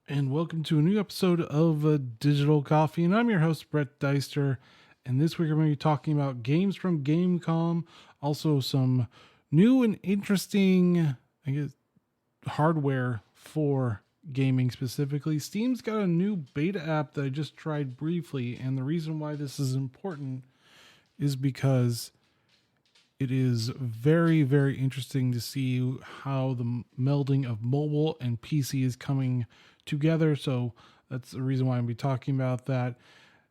And welcome to a new episode of Digital Coffee. And I'm your host, Brett Deister. And this week we're going to be talking about games from Gamecom, also some new and interesting, hardware for gaming specifically. Steam's got a new beta app that I just tried briefly. And the reason why this is important is because it is very, very interesting to see how the melding of mobile and PC is coming together. So that's the reason why I'm be talking about that,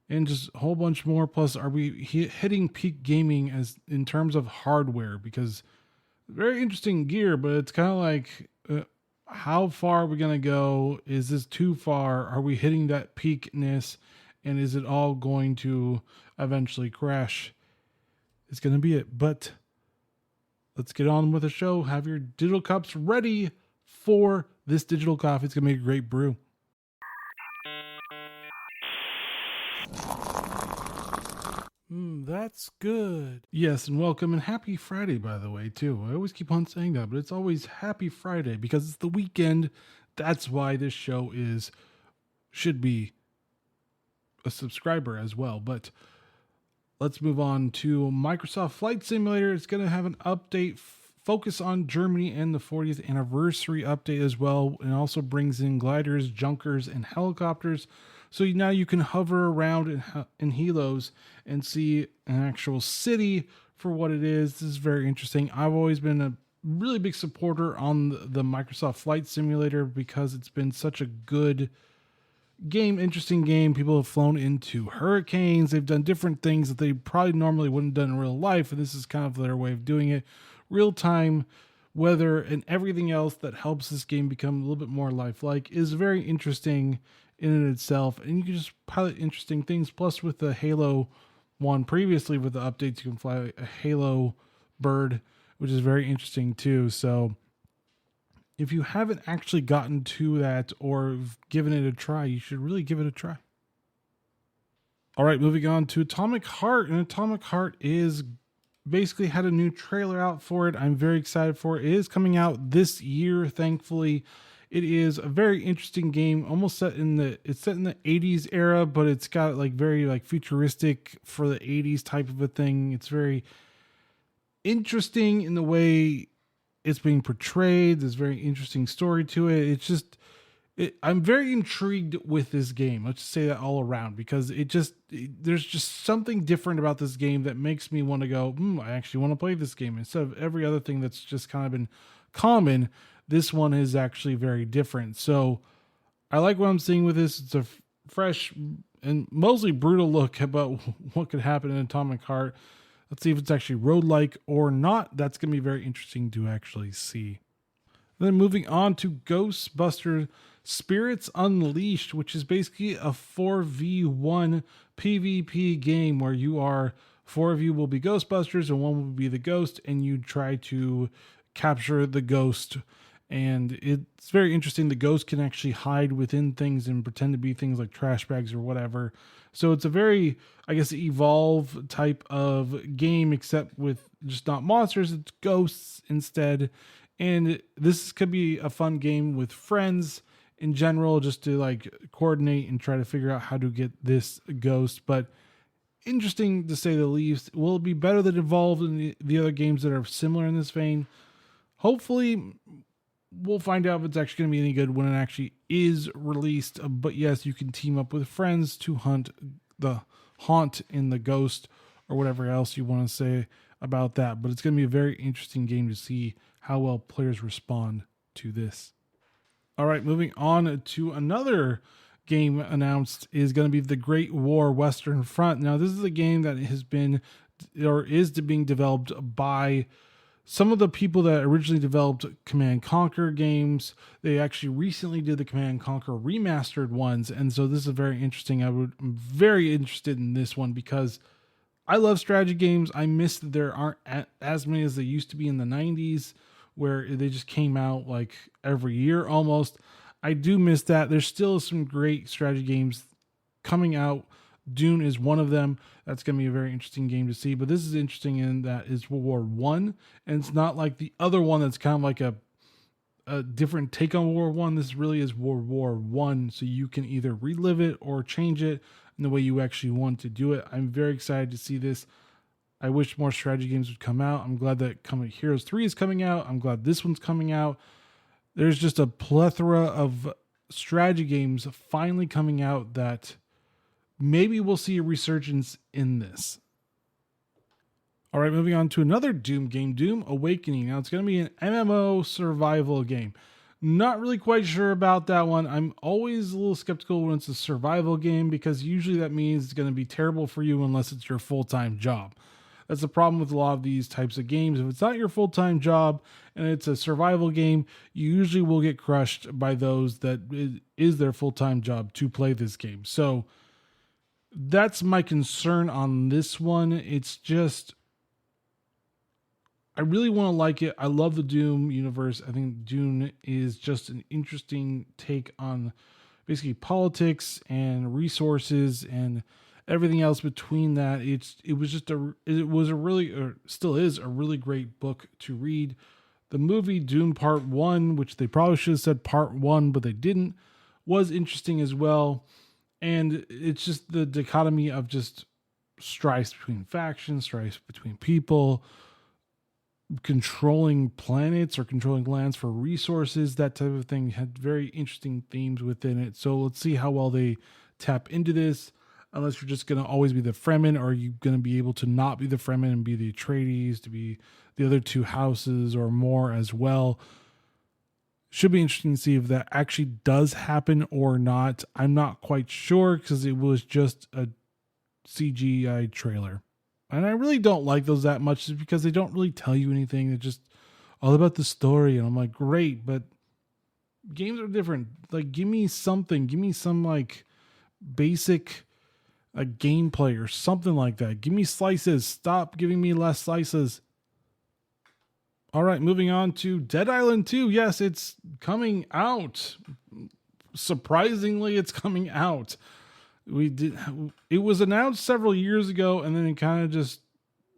and just a whole bunch more. Plus, are we hitting peak gaming as in terms of hardware? Because very interesting gear, but it's kind of like how far are we gonna go? Is this too far? Are we hitting that peakness? And is it all going to eventually crash? It's going to be it. But let's get on with the show. Have your digital cups ready for this digital coffee. It's going to be a great brew. That's good. Yes, and welcome and happy Friday, by the way, too. I always keep on saying that, but it's always happy Friday because it's the weekend. That's why this show should be a subscriber as well. But let's move on to Microsoft Flight Simulator. It's going to have an update focus on Germany and the 40th anniversary update as well. And also brings in gliders, junkers, and helicopters. So now you can hover around in helos and see an actual city for what it is. This is very interesting. I've always been a really big supporter on the Microsoft Flight Simulator because it's been such a good game, interesting game. People have flown into hurricanes. They've done different things that they probably normally wouldn't have done in real life. And this is kind of their way of doing it. Real time weather and everything else that helps this game become a little bit more lifelike is very interesting in and itself. And you can just pilot interesting things. Plus with the Halo one previously with the updates, you can fly a Halo bird, which is very interesting too. So if you haven't actually gotten to that or given it a try, you should really give it a try. All right, moving on to Atomic Heart. And Atomic Heart is basically had a new trailer out for it. I'm very excited for it. It is coming out this year, thankfully. It is a very interesting game, almost set in the 80s era, but it's got like very like futuristic for the 80s type of a thing. It's very interesting in the way it's being portrayed. There's a very interesting story to it. It's just, I'm very intrigued with this game. Let's just say that all around, because there's just something different about this game that makes me want to go, I actually want to play this game. Instead of every other thing that's just kind of been common, this one is actually very different. So I like what I'm seeing with this. It's a fresh and mostly brutal look about what could happen in Atomic Heart. Let's see if it's actually road-like or not. That's going to be very interesting to actually see. Then moving on to Ghostbusters Spirits Unleashed, which is basically a 4v1 PvP game where four of you will be Ghostbusters and one will be the ghost, and you try to capture the ghost. And it's very interesting. The ghost can actually hide within things and pretend to be things like trash bags or whatever. So it's a very, evolve type of game, except with just not monsters, it's ghosts instead. And this could be a fun game with friends in general, just to like coordinate and try to figure out how to get this ghost. But interesting to say the least. Will it be better than Evolved and the other games that are similar in this vein? Hopefully. We'll find out if it's actually going to be any good when it actually is released. But yes, you can team up with friends to haunt in the ghost or whatever else you want to say about that. But it's going to be a very interesting game to see how well players respond to this. All right, moving on to another game announced is going to be the Great War Western Front. Now, this is a game that has been or is being developed by some of the people that originally developed Command & Conquer games. They actually recently did the Command & Conquer remastered ones. And so this is very interesting. I'm very interested in this one because I love strategy games. I miss that there aren't as many as they used to be in the 90s, where they just came out like every year almost. I do miss that. There's still some great strategy games coming out. Dune is one of them. That's going to be a very interesting game to see. But this is interesting in that it's World War One, and it's not like the other one that's kind of like a a different take on World War One. This really is World War One, so you can either relive it or change it in the way you actually want to do it. I'm very excited to see this. I wish more strategy games would come out. I'm glad that Heroes 3 is coming out. I'm glad this one's coming out. There's just a plethora of strategy games finally coming out that maybe we'll see a resurgence in this. All right, moving on to another Doom game, Dune Awakening. Now, it's going to be an MMO survival game. Not really quite sure about that one. I'm always a little skeptical when it's a survival game because usually that means it's going to be terrible for you unless it's your full-time job. That's the problem with a lot of these types of games. If it's not your full-time job and it's a survival game, you usually will get crushed by those that it is their full-time job to play this game. So that's my concern on this one. It's just, I really want to like it. I love the Doom universe. I think Dune is just an interesting take on basically politics and resources and everything else between that. It was a really, or still is a really great book to read. The movie Dune Part 1, which they probably should have said Part 1, but they didn't, was interesting as well. And it's just the dichotomy of just strife between factions, strife between people, controlling planets or controlling lands for resources, that type of thing had very interesting themes within it. So let's see how well they tap into this. Unless you're just going to always be the Fremen, or are you going to be able to not be the Fremen and be the Atreides, to be the other two houses or more as well. Should be interesting to see if that actually does happen or not. I'm not quite sure because it was just a CGI trailer. And I really don't like those that much because they don't really tell you anything. They're just all about the story. And I'm like, great, but games are different. Like, give me something. Give me some like basic gameplay or something like that. Give me slices. Stop giving me less slices. All right, moving on to Dead Island 2. Yes, it's coming out. Surprisingly, it's coming out. It was announced several years ago, and then it kind of just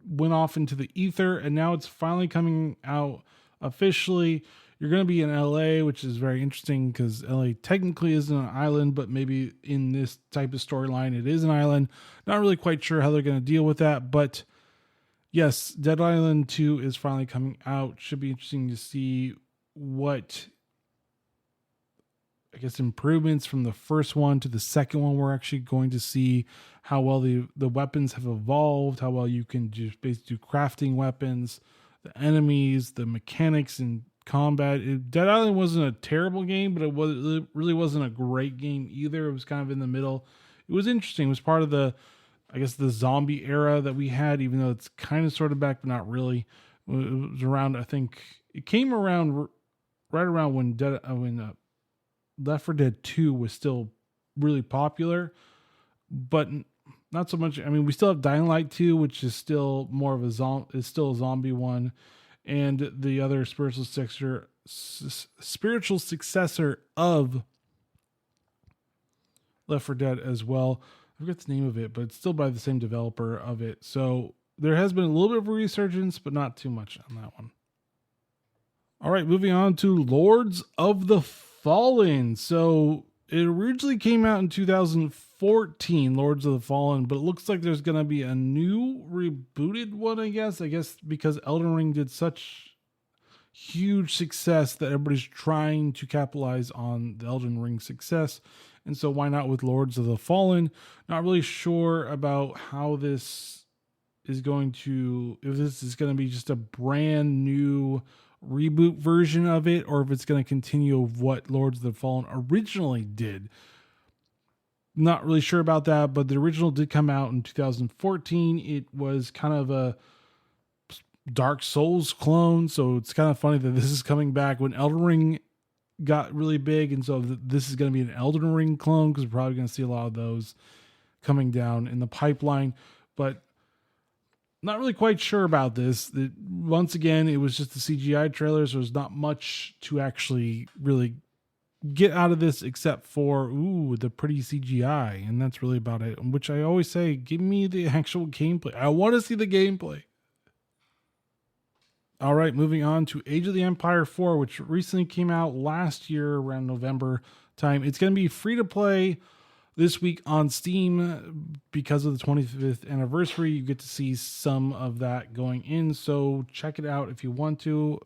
went off into the ether, and now it's finally coming out officially. You're going to be in LA, which is very interesting because LA technically isn't an island, but maybe in this type of storyline, it is an island. Not really quite sure how they're going to deal with that, but yes, Dead Island 2 is finally coming out. Should be interesting to see what, I guess, improvements from the first one to the second one. We're actually going to see how well the weapons have evolved, how well you can just basically do crafting weapons, the enemies, the mechanics and combat. Dead Island wasn't a terrible game, but it really wasn't a great game either. It was kind of in the middle. It was interesting. It was part of the, I guess, the zombie era that we had, even though it's kind of sort of back, but not really. It was around, I think, it came around right around when Left 4 Dead 2 was still really popular, but not so much. I mean, we still have Dying Light 2, which is still more of a still a zombie one. And the other spiritual successor of Left 4 Dead as well. I forget the name of it, but it's still by the same developer of it. So there has been a little bit of a resurgence, but not too much on that one. All right, moving on to Lords of the Fallen. So it originally came out in 2014, Lords of the Fallen, but it looks like there's going to be a new rebooted one, I guess. Because Elden Ring did such huge success that everybody's trying to capitalize on the Elden Ring success. And so why not with Lords of the Fallen? Not really sure about how this is going to, if this is going to be just a brand new reboot version of it, or if it's going to continue of what Lords of the Fallen originally did. Not really sure about that, but the original did come out in 2014. It was kind of a Dark Souls clone, so it's kind of funny that this is coming back when Elden Ring got really big, and so this is going to be an Elden Ring clone, because we're probably going to see a lot of those coming down in the pipeline, but not really quite sure about this. Once again, it was just a CGI trailer, so there's not much to actually really get out of this except for, the pretty CGI, and that's really about it, which I always say, give me the actual gameplay. I want to see the gameplay. All right, moving on to Age of the Empire 4, which recently came out last year around November time. It's going to be free to play this week on Steam because of the 25th anniversary. You get to see some of that going in, so check it out if you want to.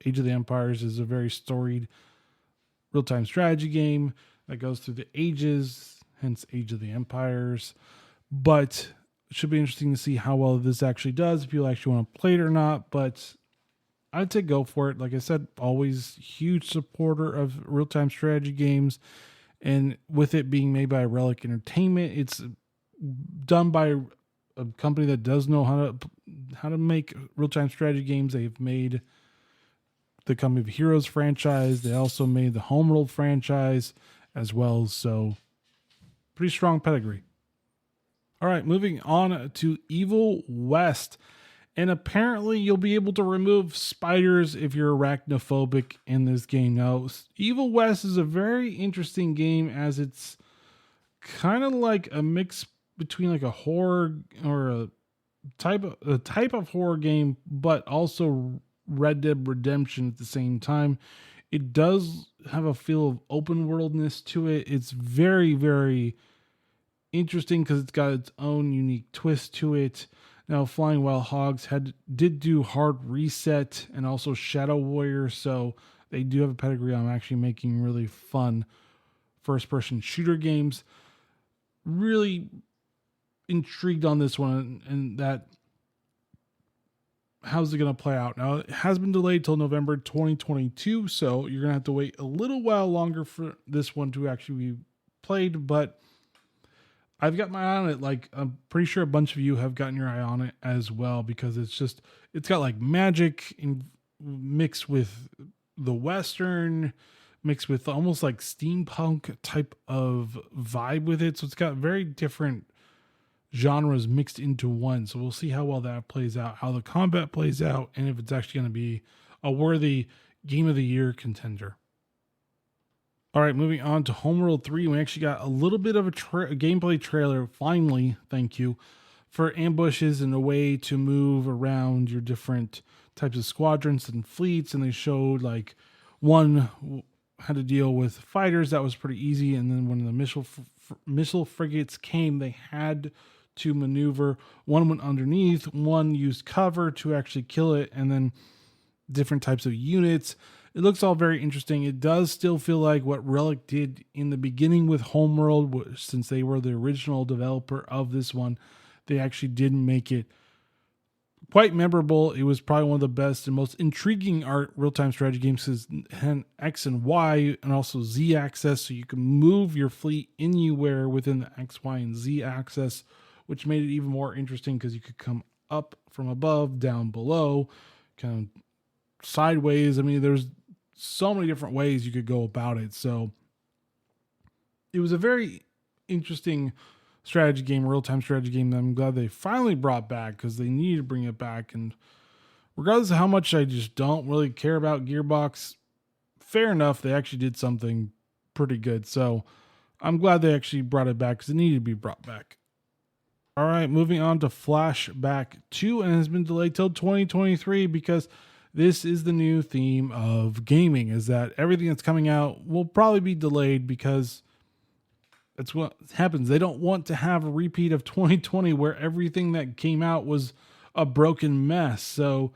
Age of the Empires is a very storied real-time strategy game that goes through the ages, hence Age of the Empires. But it should be interesting to see how well this actually does, if you'll actually want to play it or not. But I'd say go for it. Like I said, always huge supporter of real-time strategy games. And with it being made by Relic Entertainment, it's done by a company that does know how to make real-time strategy games. They've made the Company of Heroes franchise. They also made the Homeworld franchise as well. So pretty strong pedigree. All right, moving on to Evil West. And apparently you'll be able to remove spiders if you're arachnophobic in this game. Now, Evil West is a very interesting game, as it's kind of like a mix between like a horror or a type of horror game, but also Red Dead Redemption at the same time. It does have a feel of open worldness to it. It's very, very interesting because it's got its own unique twist to it. Now, Flying Wild Hogs did do Hard Reset and also Shadow Warrior, so they do have a pedigree on actually making really fun first-person shooter games. Really intrigued on this one, and that how's it going to play out? Now, it has been delayed till November 2022, so you're going to have to wait a little while longer for this one to actually be played, but I've got my eye on it. Like, I'm pretty sure a bunch of you have gotten your eye on it as well, because it's got like magic mixed with the Western, mixed with almost like steampunk type of vibe with it. So it's got very different genres mixed into one. So we'll see how well that plays out, how the combat plays out, and if it's actually going to be a worthy Game of the Year contender. All right, moving on to Homeworld 3. We actually got a little bit of a gameplay trailer, finally, thank you, for ambushes and a way to move around your different types of squadrons and fleets. And they showed like one had to deal with fighters. That was pretty easy. And then when the missile frigates came, they had to maneuver. One went underneath, one used cover to actually kill it, and then different types of units. It looks all very interesting. It does still feel like what Relic did in the beginning with Homeworld, since they were the original developer of this one. They actually did make it quite memorable. It was probably one of the best and most intriguing real-time strategy games, because X and Y and also Z axis, so you can move your fleet anywhere within the X, Y, and Z axis, which made it even more interesting because you could come up from above, down below, kind of sideways. I mean, there's so many different ways you could go about it. So it was a very interesting strategy game, real-time strategy game that I'm glad they finally brought back, because they needed to bring it back. And regardless of how much I just don't really care about Gearbox, fair enough, they actually did something pretty good. So I'm glad they actually brought it back, because it needed to be brought back. All right, moving on to Flashback 2, and it has been delayed till 2023 because this is the new theme of gaming, is that everything that's coming out will probably be delayed, because that's what happens. They don't want to have a repeat of 2020 where everything that came out was a broken mess. So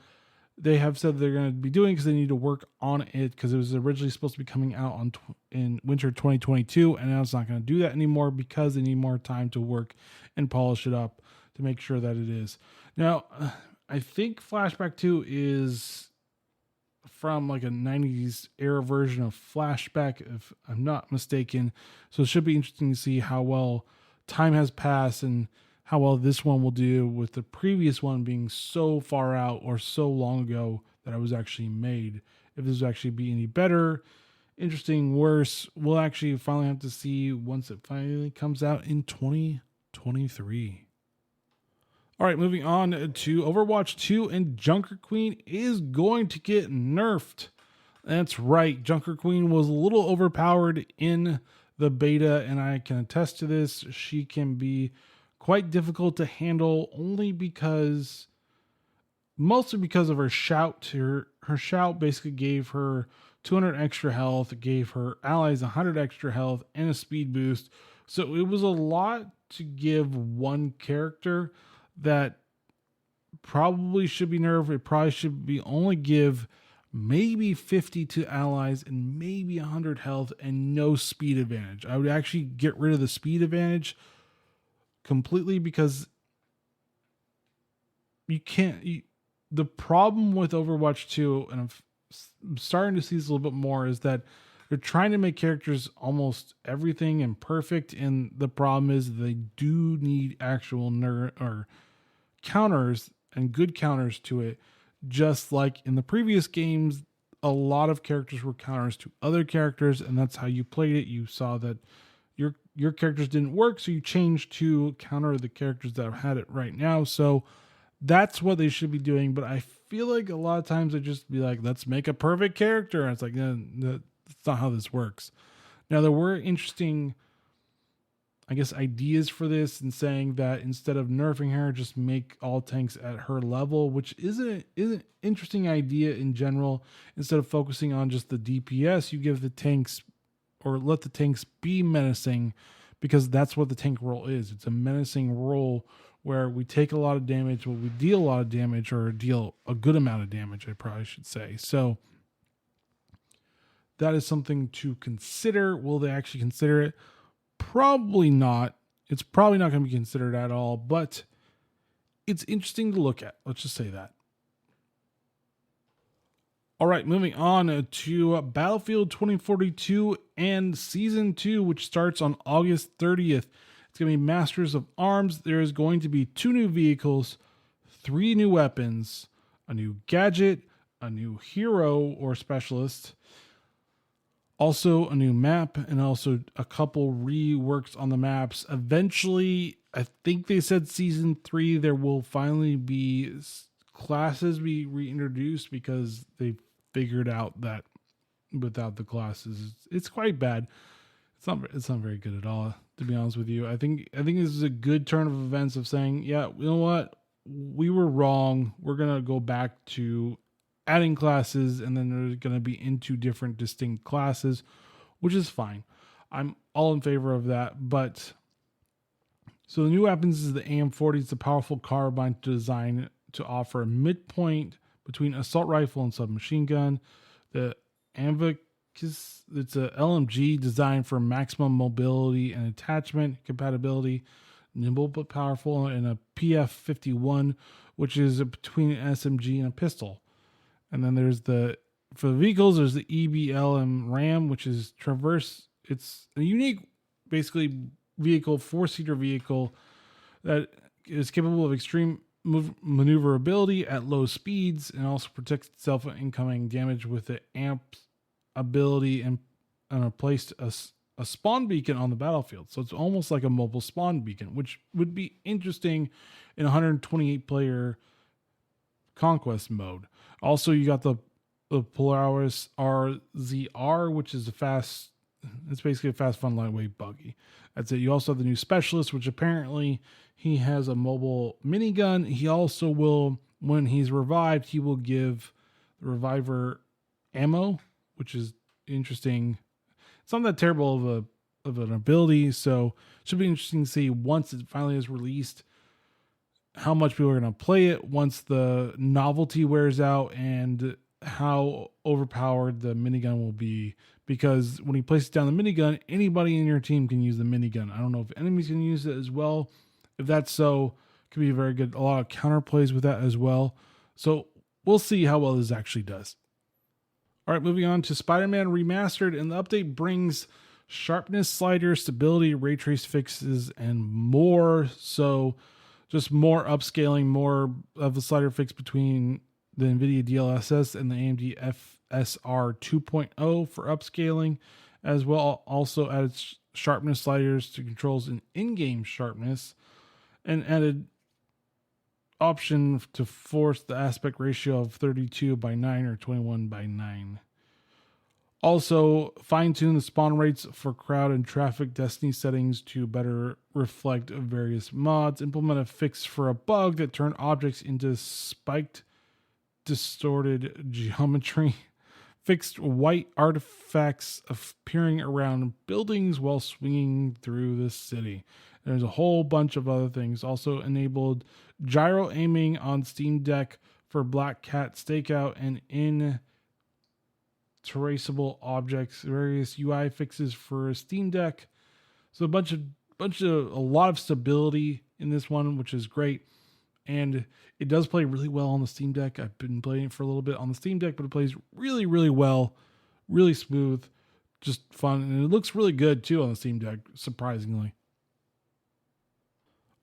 they have said they're going to be doing, because they need to work on it, because it was originally supposed to be coming out in winter 2022, and now it's not going to do that anymore because they need more time to work and polish it up to make sure that it is. Now, I think Flashback 2 is from like a 90s era version of Flashback, if I'm not mistaken. So it should be interesting to see how well time has passed and how well this one will do, with the previous one being so far out or so long ago that it was actually made. If this will actually be any better, interesting, worse, we'll actually finally have to see once it finally comes out in 2023. All right, moving on to Overwatch 2, and Junker Queen is going to get nerfed. That's right, Junker Queen was a little overpowered in the beta, and I can attest to this. She can be quite difficult to handle, only because mostly because of her shout. Her shout basically gave her 200 extra health, gave her allies 100 extra health, and a speed boost. So it was a lot to give one character that probably should be nerfed. It probably should be only give maybe 50 to allies and maybe 100 health and no speed advantage. I would actually get rid of the speed advantage completely because you can't. The problem with Overwatch 2, and I'm starting to see this a little bit more, is that they're trying to make characters almost everything and perfect, and the problem is they do need actual or counters and good counters to it. Just like in the previous games, a lot of characters were counters to other characters, and that's how you played it. You saw that your characters didn't work, so you changed to counter the characters that have had it right now. So that's what they should be doing. But I feel like a lot of times they just be like, let's make a perfect character. And it's like, that's not how this works. Now, there were interesting, I guess, ideas for this and saying that instead of nerfing her, just make all tanks at her level, which is an interesting idea in general. Instead of focusing on just the DPS, you give the tanks, or let the tanks be menacing, because that's what the tank role is. It's a menacing role where we take a lot of damage, but we deal a lot of damage, or deal a good amount of damage, I probably should say. So that is something to consider. Will they actually consider it? Probably not. It's probably not going to be considered at all, but it's interesting to look at. Let's just say that. All right, moving on to Battlefield 2042 and Season 2, which starts on August 30th. It's going to be Masters of Arms. There is going to be 2 new vehicles, 3 new weapons, a new gadget, a new hero or specialist, also a new map, and also a couple reworks on the maps. Eventually, I think they said Season 3, there will finally be classes be reintroduced, because they figured out that without the classes, it's quite bad. It's not very good at all, to be honest with you. I think this is a good turn of events of saying, yeah, you know what? We were wrong. We're going to go back to adding classes, and then they're going to be into different distinct classes, which is fine. I'm all in favor of that. But so the new weapons is the AM40. It's a powerful carbine design to offer a midpoint between assault rifle and submachine gun. The Amvic, it's a LMG designed for maximum mobility and attachment compatibility, nimble but powerful, and a PF51, which is between an SMG and a pistol. And then there's for the vehicles, there's the EBLM Ram, which is traverse. It's a unique, basically, vehicle, 4-seater vehicle that is capable of extreme maneuverability at low speeds, and also protects itself from incoming damage with the amp ability, and placed a spawn beacon on the battlefield. So it's almost like a mobile spawn beacon, which would be interesting in 128 player conquest mode. Also, you got the Polaris RZR, which is it's basically a fast, fun, lightweight buggy. That's it. You also have the new specialist, which apparently he has a mobile minigun. He also will, when he's revived, he will give the reviver ammo, which is interesting. It's not that terrible of an ability, so it should be interesting to see once it finally is released how much people are going to play it once the novelty wears out, and how overpowered the minigun will be. Because when he places down the minigun, anybody in your team can use the minigun. I don't know if enemies can use it as well. If that's so, it could be very good. A lot of counter plays with that as well. So we'll see how well this actually does. All right, moving on to Spider-Man Remastered, and the update brings sharpness sliders, stability, ray trace fixes, and more. So just more upscaling, more of a slider fix between the NVIDIA DLSS and the AMD FSR 2.0 for upscaling, as well. Also added sharpness sliders to controls and in-game sharpness, and added option to force the aspect ratio of 32:9 or 21:9. Also, fine-tune the spawn rates for crowd and traffic destiny settings to better reflect various mods. Implement a fix for a bug that turned objects into spiked distorted geometry, fixed white artifacts appearing around buildings while swinging through the city. There's a whole bunch of other things. Also enabled gyro aiming on Steam Deck for Black Cat stakeout and in traceable objects, various UI fixes for Steam Deck. So a lot of stability in this one, which is great. And it does play really well on the Steam Deck. I've been playing it for a little bit on the Steam Deck, but it plays really, really well, really smooth, just fun. And it looks really good too on the Steam Deck, surprisingly.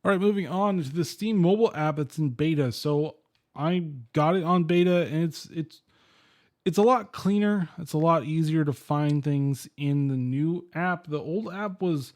All right, moving on to the Steam mobile app that's in beta. So I got it on beta, and it's a lot cleaner. It's a lot easier to find things in the new app. The old app was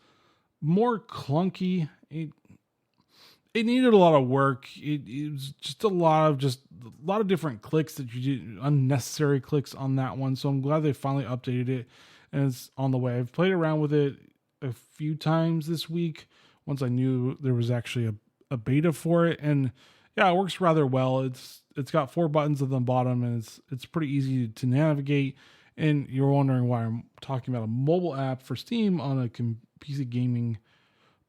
more clunky. It needed a lot of work. It was just a lot of different clicks that you did, unnecessary clicks on that one. So I'm glad they finally updated it, and it's on the way. I've played around with it a few times this week once I knew there was actually a beta for it, and yeah, it works rather well. It's got 4 buttons at the bottom, and it's pretty easy to navigate. And you're wondering why I'm talking about a mobile app for Steam on a PC gaming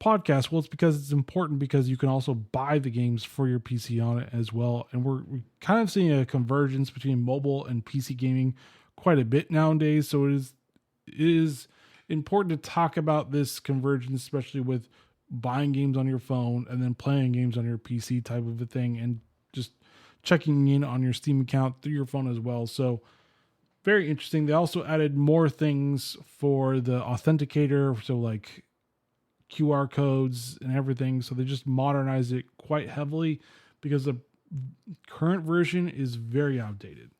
podcast. Well, it's because it's important, because you can also buy the games for your PC on it as well. And we're kind of seeing a convergence between mobile and PC gaming quite a bit nowadays. So it is important to talk about this convergence, especially with buying games on your phone and then playing games on your PC type of a thing, and just checking in on your Steam account through your phone as well. So very interesting. They also added more things for the authenticator, so like QR codes and everything. So they just modernized it quite heavily, because the current version is very outdated.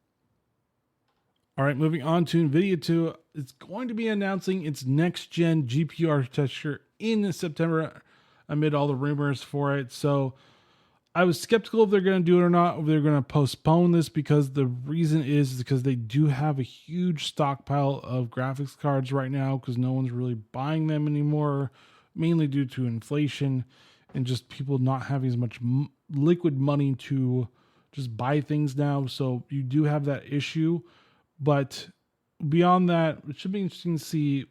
All right, moving on to NVIDIA 2. It's going to be announcing its next-gen GPU architecture in September amid all the rumors for it. So I was skeptical if they're going to do it or not, if they're going to postpone this, because the reason is because they do have a huge stockpile of graphics cards right now, because no one's really buying them anymore, mainly due to inflation and just people not having as much liquid money to just buy things now. So you do have that issue. But beyond that, it should be interesting to see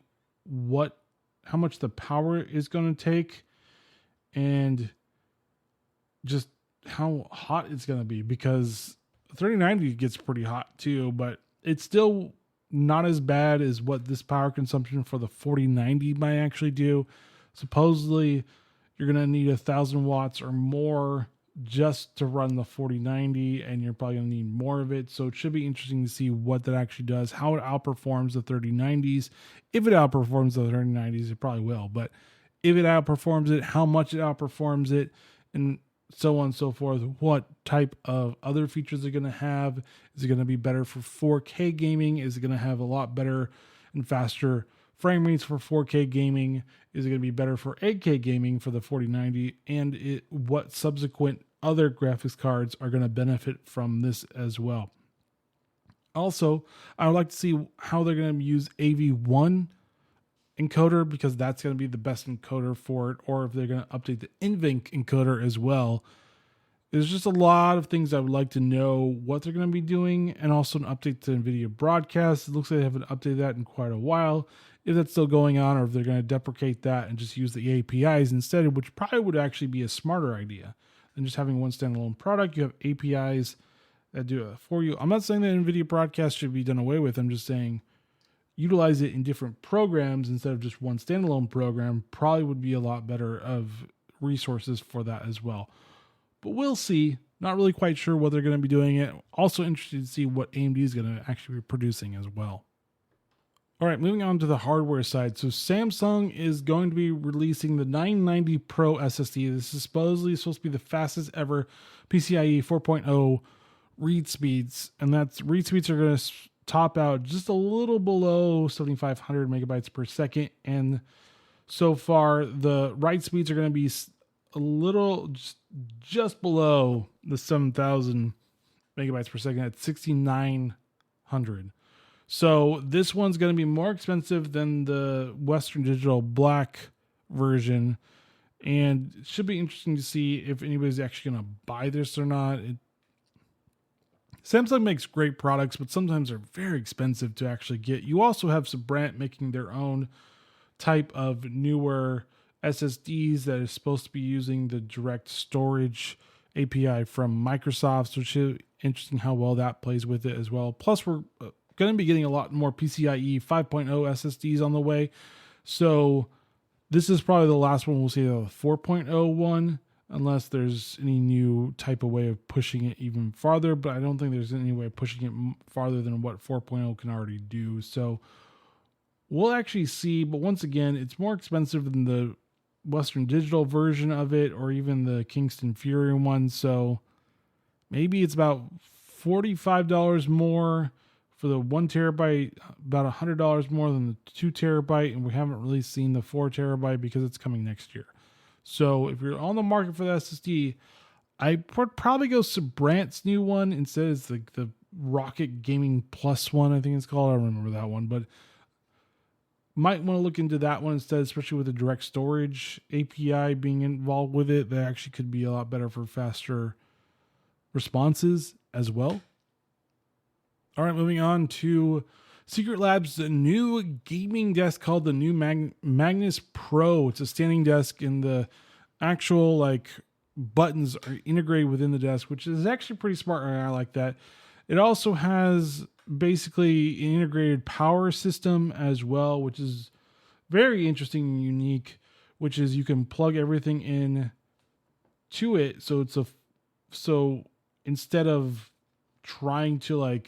how much the power is going to take, and just how hot it's going to be, because 3090 gets pretty hot too, but it's still not as bad as what this power consumption for the 4090 might actually do. Supposedly, you're going to need 1,000 watts or more just to run the 4090, and you're probably going to need more of it. So it should be interesting to see what that actually does, how it outperforms the 3090s. If it outperforms the 3090s, it probably will, but if it outperforms it, how much it outperforms it, and so on and so forth. What type of other features are going to have? Is it going to be better for 4K gaming? Is it going to have a lot better and faster frame rates for 4K gaming? Is it going to be better for 8K gaming for the 4090? And what subsequent other graphics cards are going to benefit from this as well? Also, I would like to see how they're going to use AV1 encoder, because that's going to be the best encoder for it, or if they're going to update the NVENC encoder as well. There's just a lot of things I would like to know what they're going to be doing, and also an update to NVIDIA Broadcast. It looks like they haven't updated that in quite a while, if that's still going on, or if they're going to deprecate that and just use the APIs instead, which probably would actually be a smarter idea than just having one standalone product. You have APIs that do it for you. I'm not saying that NVIDIA Broadcast should be done away with. I'm just saying utilize it in different programs instead of just one standalone program probably would be a lot better of resources for that as well. But we'll see. Not really quite sure what they're going to be doing it. Also interested to see what AMD is going to actually be producing as well. All right, moving on to the hardware side. So Samsung is going to be releasing the 990 Pro SSD. This is supposed to be the fastest ever PCIe 4.0 read speeds. And that's read speeds are going to top out just a little below 7,500 megabytes per second. And so far, the write speeds are going to be a little just below the 7,000 megabytes per second at 6,900. So this one's going to be more expensive than the Western Digital Black version, and it should be interesting to see if anybody's actually going to buy this or not. Samsung makes great products, but sometimes they're very expensive to actually get. You also have Sabrent making their own type of newer SSDs that is supposed to be using the direct storage API from Microsoft, which is interesting how well that plays with it as well. Plus, we're going to be getting a lot more PCIe 5.0 SSDs on the way. So this is probably the last one we'll see, the 4.0 one, unless there's any new type of way of pushing it even farther. But I don't think there's any way of pushing it farther than what 4.0 can already do. So we'll actually see. But once again, it's more expensive than the Western Digital version of it, or even the Kingston Fury one. So maybe it's about $45 more for the 1 terabyte, about $100 more than the 2 terabyte, and we haven't really seen the 4 terabyte because it's coming next year. So if you're on the market for the SSD, I would probably go Sabrent's new one instead. It's the Rocket Gaming Plus one, I think it's called. I don't remember that one, but might want to look into that one instead, especially with the direct storage API being involved with it. That actually could be a lot better for faster responses as well. All right, moving on to Secretlabs, the new gaming desk called the new Magnus Pro. It's a standing desk, and the actual buttons are integrated within the desk, which is actually pretty smart. I like that. It also has basically an integrated power system as well, which is very interesting and unique, which is you can plug everything in to it. So so instead of trying to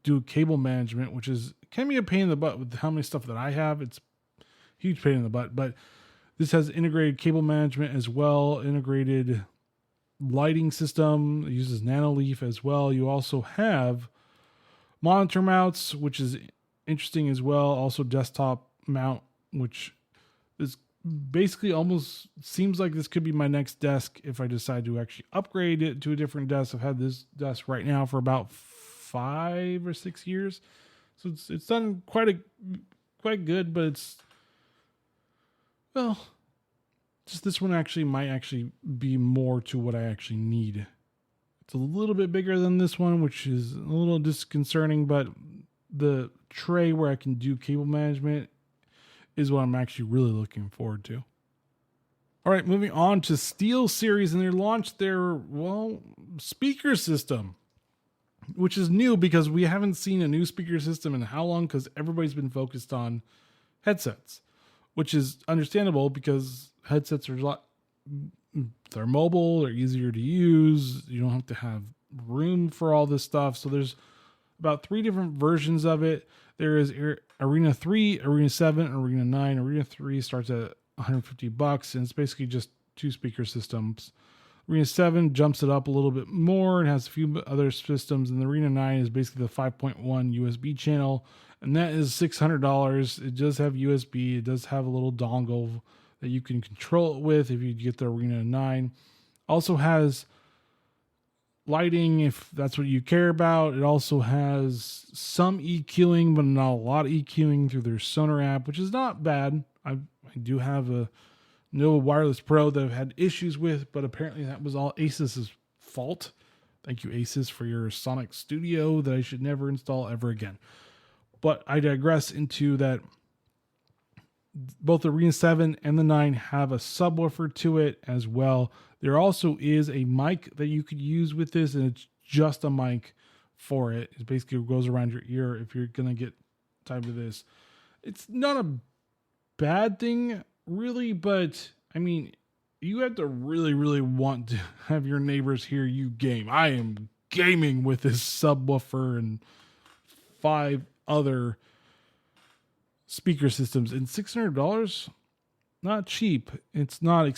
do cable management, which can be a pain in the butt with how many stuff that I have, it's a huge pain in the butt, but this has integrated cable management as well, integrated lighting system. It uses Nanoleaf as well. You also have monitor mounts, which is interesting as well. Also desktop mount, which is basically almost seems like this could be my next desk if I decide to actually upgrade it to a different desk. I've had this desk right now for about 5 or 6 years. So it's done quite good, but just this one might actually be more to what I actually need. It's a little bit bigger than this one, which is a little disconcerting, but the tray where I can do cable management is what I'm actually really looking forward to. All right, moving on to Steelseries, and they launched their, speaker system, which is new because we haven't seen a new speaker system in how long, because everybody's been focused on headsets, which is understandable because headsets are they're mobile, they're easier to use, you don't have to have room for all this stuff. So there's about 3 different versions of it. There is Arena 3, Arena 7, Arena 9. Arena 3 starts at $150, and it's basically just 2 speaker systems. Arena 7 jumps it up a little bit more and has a few other systems, and the Arena 9 is basically the 5.1 USB channel, and that is $600. It does have USB. It does have a little dongle that you can control it with if you get the Arena 9. Also has lighting if that's what you care about. It also has some EQing, but not a lot of EQing through their Sonar app, which is not bad. I do have a Nova Wireless Pro that I've had issues with, but apparently that was all Asus's fault. Thank you, Asus, for your Sonic Studio that I should never install ever again. But I digress into that. Both the Arena 7 and the 9 have a subwoofer to it as well. There also is a mic that you could use with this, and it's just a mic for it. It basically goes around your ear if you're going to get type of this. It's not a bad thing, really, but I mean, you have to really, really want to have your neighbors hear you game. I am gaming with this subwoofer and 5 other speaker systems, and $600, not cheap. It's not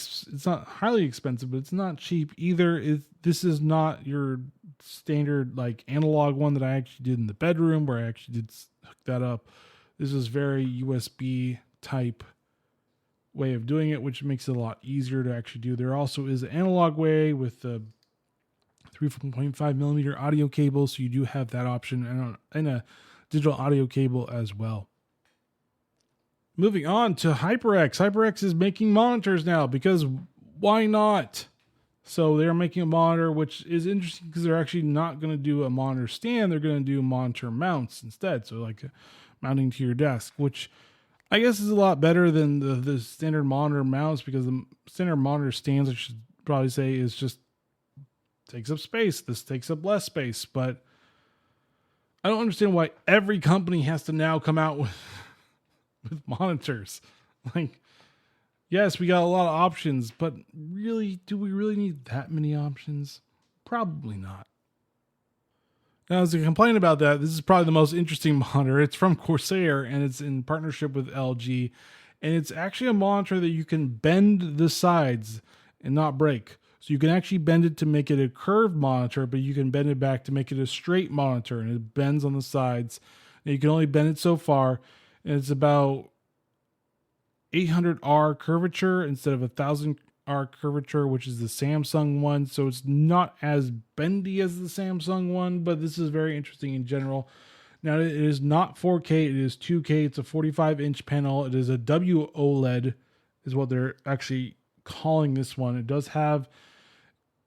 highly expensive, but it's not cheap either. This is not your standard analog one that I actually did in the bedroom, where I actually did hook that up. This is very USB type way of doing it, which makes it a lot easier to actually do. There also is an analog way with the 3.5 millimeter audio cable, so you do have that option, and a digital audio cable as well. Moving on to HyperX. HyperX is making monitors now because why not? So they're making a monitor, which is interesting because they're actually not going to do a monitor stand. They're going to do monitor mounts instead. So like mounting to your desk, which I guess is a lot better than the standard monitor mounts, because the standard monitor stands, I should probably say, is just takes up space. This takes up less space, but I don't understand why every company has to now come out with monitors. Like, yes, we got a lot of options, but really, do we really need that many options? Probably not. Now, as a complaint about that, this is probably the most interesting monitor. It's from Corsair, and it's in partnership with LG. And it's actually a monitor that you can bend the sides and not break. So you can actually bend it to make it a curved monitor, but you can bend it back to make it a straight monitor, and it bends on the sides. And you can only bend it so far, and it's about 800R curvature instead of 1000R curvature, which is the Samsung one. So it's not as bendy as the Samsung one, but this is very interesting in general. Now, it is not 4K, it is 2K. It's a 45-inch panel. It is a WOLED, is what they're actually calling this one. It does have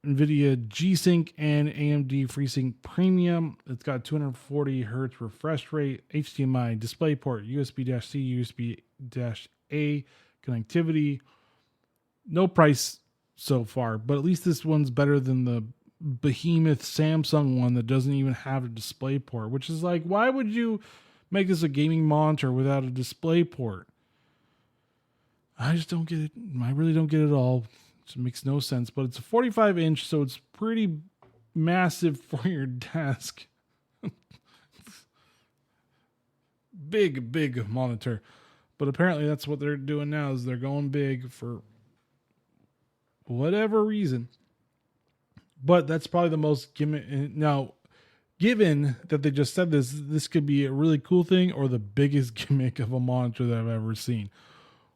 NVIDIA G-Sync and AMD FreeSync Premium. It's got 240 hertz refresh rate, HDMI DisplayPort, USB-C, USB-A connectivity. No price so far, but at least this one's better than the behemoth Samsung one that doesn't even have a display port, which is like, why would you make this a gaming monitor without a display port? I just don't get it. I really don't get it at all. It makes no sense, but it's a 45-inch, so it's pretty massive for your desk. Big monitor. But apparently that's what they're doing now, is they're going big for whatever reason. But that's probably the most gimmick. Now, given that they just said this could be a really cool thing or the biggest gimmick of a monitor that I've ever seen.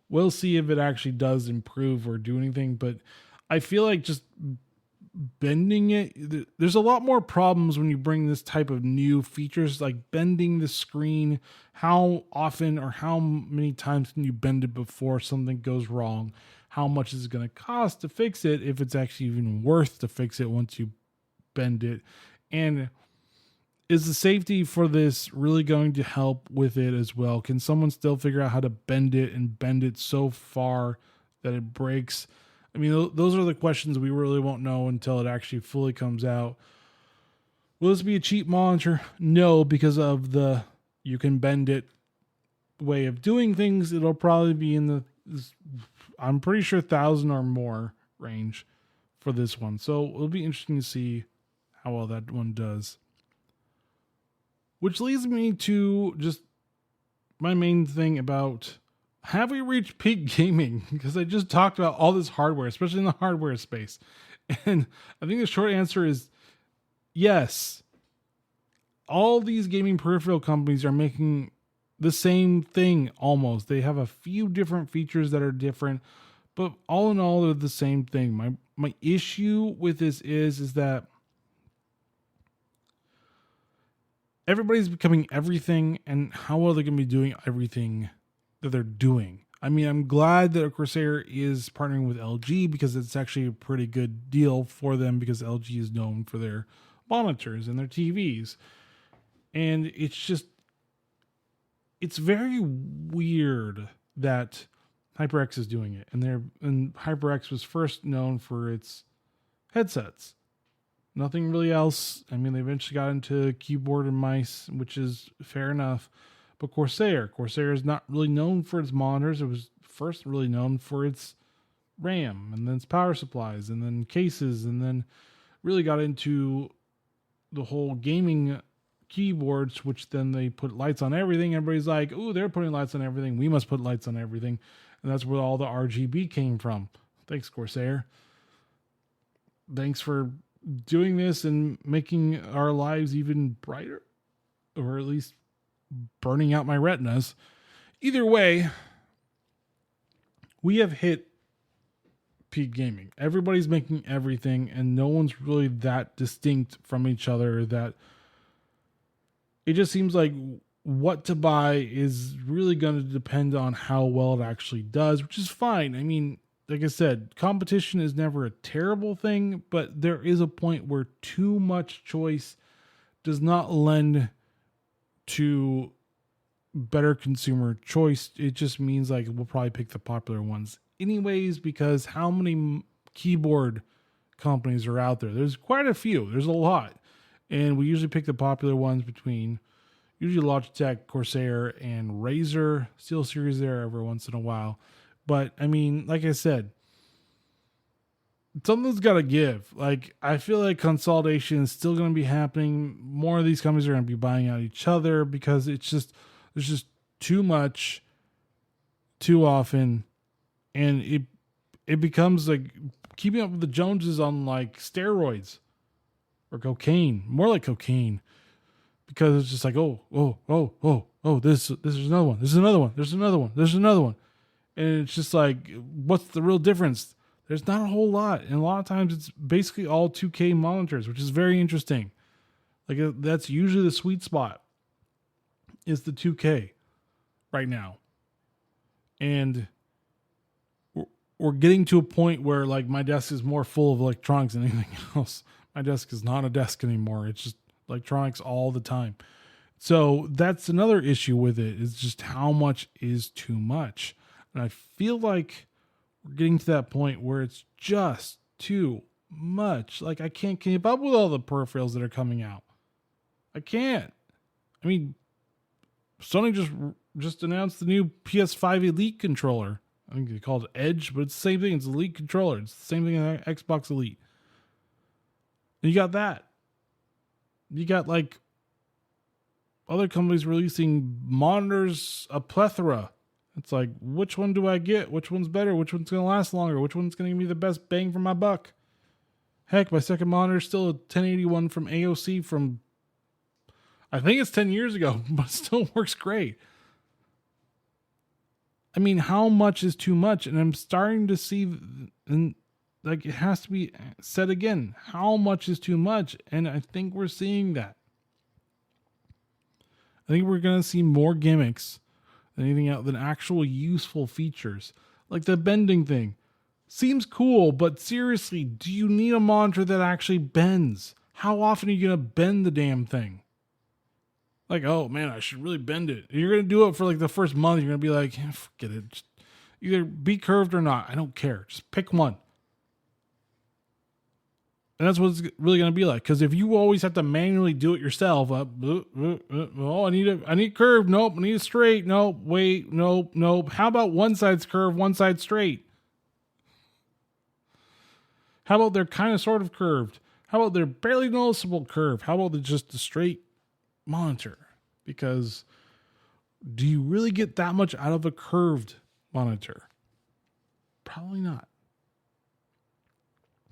We'll see if it actually does improve or do anything, but I feel like just bending it, there's a lot more problems when you bring this type of new features, like bending the screen. How often or how many times can you bend it before something goes wrong? How much is it going to cost to fix it, if it's actually even worth to fix it once you bend it? And is the safety for this really going to help with it as well? Can someone still figure out how to bend it and bend it so far that it breaks? I mean, those are the questions we really won't know until it actually fully comes out. Will this be a cheap monitor? No, because of the you can bend it way of doing things. It'll probably be in the, I'm pretty sure 1,000 or more range for this one. So it'll be interesting to see how well that one does. Which leads me to just my main thing about, have we reached peak gaming? Because I just talked about all this hardware, especially in the hardware space. And I think the short answer is yes. All these gaming peripheral companies are making the same thing almost. They have a few different features that are different, but all in all, they're the same thing. My issue with this is that everybody's becoming everything, and how well they're going to be doing everything that they're doing. I mean, I'm glad that Corsair is partnering with LG, because it's actually a pretty good deal for them, because LG is known for their monitors and their TVs. And it's very weird that Hyperx is doing it. And Hyperx was first known for its headsets. Nothing really else. I mean, they eventually got into keyboard and mice, which is fair enough. But Corsair is not really known for its monitors. It was first really known for its RAM, and then its power supplies, and then cases, and then really got into the whole gaming keyboards, which then they put lights on everything. Everybody's like, ooh, they're putting lights on everything. We must put lights on everything. And that's where all the RGB came from. Thanks, Corsair. Thanks for doing this and making our lives even brighter, or at least burning out my retinas. Either way, we have hit peak gaming. Everybody's making everything, and no one's really that distinct from each other, that it just seems like what to buy is really going to depend on how well it actually does, which is fine. I mean, like I said, competition is never a terrible thing, but there is a point where too much choice does not lend to better consumer choice. It just means like we'll probably pick the popular ones anyways, because how many keyboard companies are out there? There's quite a few. There's a lot. And we usually pick the popular ones between usually Logitech, Corsair, and Razer. Steelseries there every once in a while. But I mean, like I said, something's got to give. Like, I feel like consolidation is still going to be happening. More of these companies are going to be buying out each other because there's just too much, too often, and it becomes like keeping up with the Joneses on like steroids or cocaine, more like cocaine, because it's just like this is another one, there's another one, there's another one, there's another one, and it's just like, what's the real difference? There's not a whole lot, and a lot of times it's basically all 2K monitors, which is very interesting. Like, that's usually the sweet spot, is the 2K right now. And we're getting to a point where like my desk is more full of electronics than anything else. My desk is not a desk anymore. It's just electronics all the time. So that's another issue with it, is just how much is too much. And I feel like we're getting to that point where it's just too much. Like, I can't keep up with all the peripherals that are coming out. I can't. I mean, Sony just announced the new PS5 Elite controller. I think they called it Edge, but it's the same thing. It's Elite controller. It's the same thing as Xbox Elite. And you got that. You got like other companies releasing monitors, a plethora. It's like, which one do I get? Which one's better? Which one's going to last longer? Which one's going to give me the best bang for my buck? Heck, my second monitor is still a 1081 from AOC from, I think it's 10 years ago, but it still works great. I mean, how much is too much? And I'm starting to see, and like, it has to be said again, how much is too much? And I think we're seeing that. I think we're going to see more gimmicks than anything else, than actual useful features. Like the bending thing. Seems cool, but seriously, do you need a monitor that actually bends? How often are you going to bend the damn thing? Like, oh man, I should really bend it. You're going to do it for like the first month. You're going to be like, forget it. Just either be curved or not. I don't care. Just pick one. And that's what it's really going to be like. Because if you always have to manually do it yourself, oh, I need curved. Nope. I need it straight. Nope. Wait. Nope. How about one side's curved, one side straight? How about they're kind of sort of curved? How about they're barely noticeable curve? How about they're just a straight monitor? Because do you really get that much out of a curved monitor? Probably not.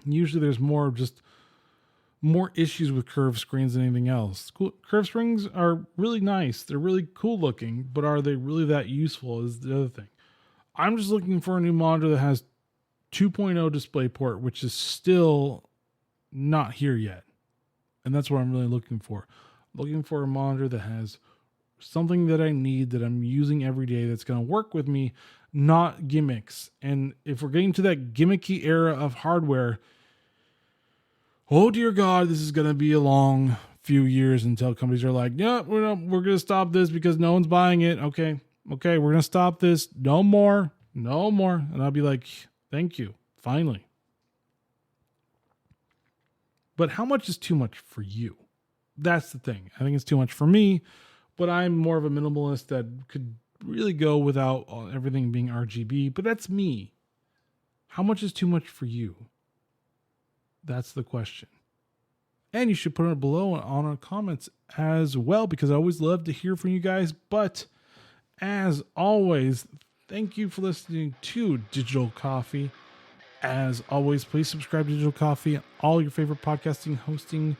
Usually there's more issues with curved screens than anything else. Curved screens are really nice. They're really cool looking, but are they really that useful is the other thing. I'm just looking for a new monitor that has 2.0 DisplayPort, which is still not here yet. And that's what I'm really looking for. Looking for a monitor that has something that I need, that I'm using every day, that's going to work with me, not gimmicks. And if we're getting to that gimmicky era of hardware, oh dear God, this is going to be a long few years until companies are like, yeah, we're going to stop this because no one's buying it. Okay, we're going to stop this. No more. And I'll be like, thank you, finally. But how much is too much for you? That's the thing. I think it's too much for me, but I'm more of a minimalist that could really go without everything being RGB, but that's me. How much is too much for you? That's the question. And you should put it below on our comments as well, because I always love to hear from you guys. But as always, thank you for listening to Digital Coffee. As always, please subscribe to Digital Coffee on all your favorite podcasting, hosting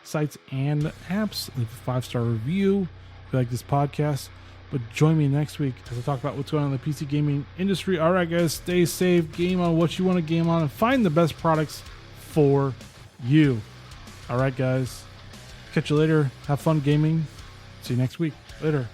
sites and apps. Leave a 5-star review if you like this podcast. But join me next week as I talk about what's going on in the PC gaming industry. All right, guys, stay safe, game on what you want to game on, and find the best products for you. All right, guys, catch you later. Have fun gaming. See you next week. Later.